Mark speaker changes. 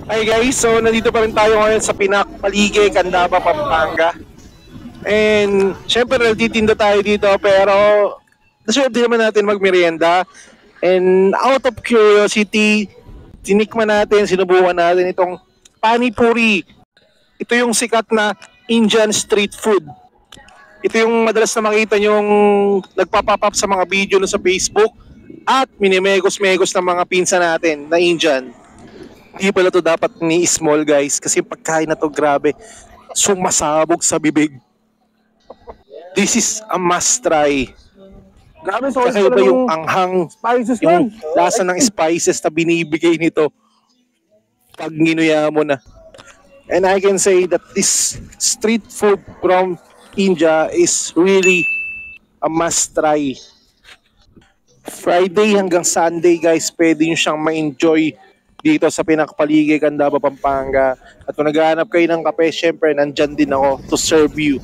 Speaker 1: Hi guys, so nandito pa rin tayo ngayon sa Pinak Paligay, Candaba, Pampanga. And syempre nagtitinda tayo dito pero deserve din naman natin magmerienda. And out of curiosity, tinikman natin, sinubukan natin itong Pani Puri. Ito yung sikat na Indian street food. Ito yung madalas na makita yung nagpa-pop up sa mga video sa Facebook at minimegos-megos ng mga pinsa natin na Indian. Hindi pala to dapat ni small guys kasi pagkain na to grabe sumasabog sa bibig. This is a must try.
Speaker 2: Grabe, so
Speaker 1: Kakaiba yung anghang,
Speaker 2: spices
Speaker 1: yung
Speaker 2: yan.
Speaker 1: lasa ng spices na binibigay nito pag ginuya mo na. And I can say that this street food from India is really a must try. Friday hanggang Sunday guys, pwede nyo siyang ma-enjoy dito sa Pinak Paligay, Candaba, Pampanga. At kung naghahanap kayo ng kape, syempre nandyan din ako to serve you.